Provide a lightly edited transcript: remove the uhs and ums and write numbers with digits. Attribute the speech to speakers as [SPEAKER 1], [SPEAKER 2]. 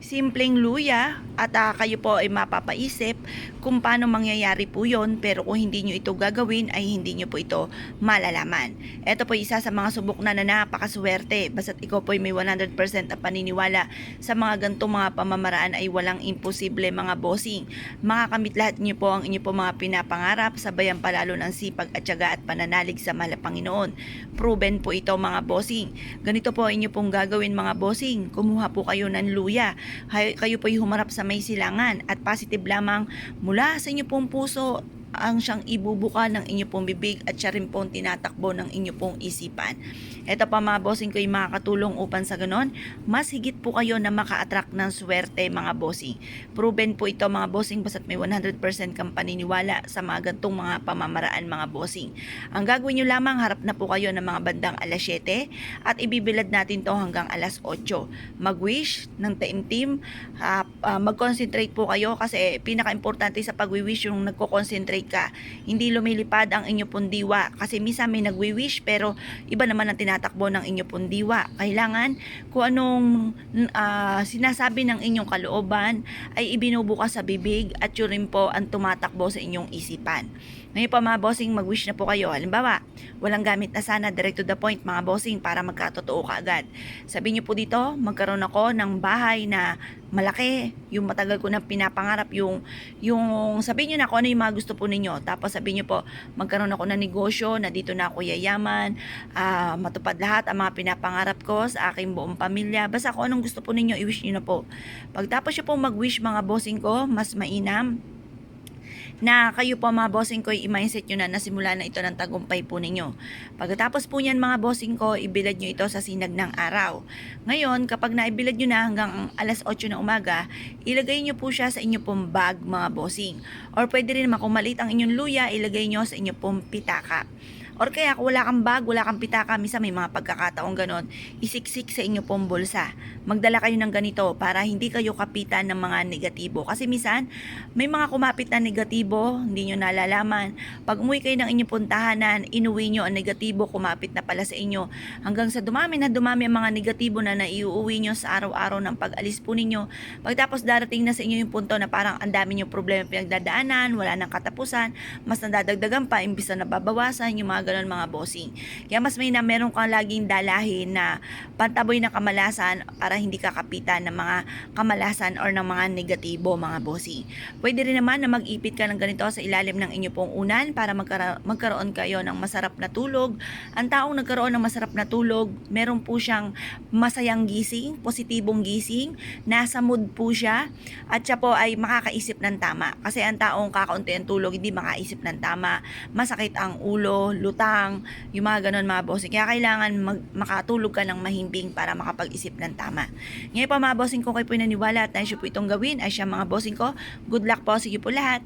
[SPEAKER 1] simpleng luya at kayo po ay mapapaisip kung paano mangyayari po yon, pero kung hindi nyo ito gagawin ay hindi nyo po ito malalaman. Ito po isa sa mga subok na napakaswerte, basta't ikaw po ay may 100% na paniniwala sa mga gantong mga pamamaraan ay walang imposible mga bossing. Makakamit lahat nyo po ang inyo po mga pinapangarap, sabayan palalo ng sipag at tiyaga at pananalig sa mahal na Panginoon. Proven po ito mga bossing. Ganito po inyo pong gagawin mga bossing, kumuha po kayo ng luya. Kayo po'y humarap sa may silangan at positive lamang mula sa inyo pong puso ang siyang ibubuka ng inyo pong bibig at siya rin pong tinatakbo ng inyo pong isipan. Ito pa mga bossing ko yung makakatulong upang sa ganon, mas higit po kayo na maka-attract ng swerte mga bossing. Proven po ito mga bossing, basta't may 100% kang paniniwala sa mga gantong mga pamamaraan mga bossing. Ang gagawin nyo lamang, harap na po kayo ng mga bandang alas 7 at ibibilad natin to hanggang alas 8. Mag-wish ng taimtim, mag-concentrate po kayo kasi pinaka-importante sa pag-wish yung nagko-concentrate ka. Hindi lumilipad ang inyo pong diwa kasi minsan may nagwi-wish pero iba naman ang tinatakbo ng inyo pong diwa. Kailangan kung anong sinasabi ng inyong kalooban ay ibinubukas sa bibig at yun rin po ang tumatakbo sa inyong isipan. Ngayon pa mga bossing, mag-wish na po kayo. Halimbawa, walang gamit na sana, direct to the point mga bossing para magkatotoo ka agad. Sabihin niyo po dito, magkaroon ako ng bahay na malaki, yung matagal ko na pinapangarap, yung sabihin niyo na kung ano yung mga gusto po ninyo. Tapos sabihin niyo po, magkaroon ako ng negosyo na dito na ako yayaman, matupad lahat ang mga pinapangarap ko sa aking buong pamilya. Basta kung anong gusto po ninyo, i-wish niyo na po. Pagtapos niyo po mag-wish mga bossing ko, mas mainam na kayo po mga bossing ko, i-mindset nyo na nasimula na ito ng tagumpay po ninyo. Pagkatapos po niyan mga bossing ko, ibilad nyo ito sa sinag ng araw. Ngayon, kapag naibilad nyo na hanggang alas 8 ng umaga, ilagay nyo po siya sa inyo pong bag mga bossing. Or pwede rin naman kung maliit ang inyong luya, ilagay nyo sa inyo pong pitaka. Or kaya kung wala kang bag, wala kang pitaka, minsan may mga pagkakataong ganon, isiksik sa inyo pong bulsa. Magdala kayo ng ganito para hindi kayo kapitan ng mga negatibo. Kasi minsan, may mga kumapit na negatibo, hindi nyo nalalaman. Pag umuwi kayo ng inyong puntahanan, inuwi nyo ang negatibo, kumapit na pala sa inyo. Hanggang sa dumami na dumami ang mga negatibo na naiuwi nyo sa araw-araw ng pag-alis po ninyo. Pagtapos darating na sa inyo yung punto na parang ang dami nyo problema pinagdadaanan, wala nang katapusan, mas nadadagdagan pa, imbis na nababawasan yung mga ganon mga bossing. Kaya mas may na meron kang laging dalahin na pantaboy na kamalasan para hindi ka kapitan ng mga kamalasan or ng mga negatibo mga bossing. Pwede rin naman na mag-ipit ka ng ganito sa ilalim ng inyo pong unan para magkaroon kayo ng masarap na tulog. Ang taong nagkaroon ng masarap na tulog, meron po siyang masayang gising, positibong gising, nasa mood po siya at siya po ay makakaisip ng tama. Kasi ang taong kakaunti ang tulog, hindi makaisip ng tama, masakit ang ulo, lutang, yung mga ganon mga bossing. Kaya kailangan makatulog ka ng mahimbing para makapag-isip ng tama. Ngayon pa mga bossing ko, kayo po naniwala at nais po itong gawin ay siya mga bossing ko. Good luck po, sige po lahat.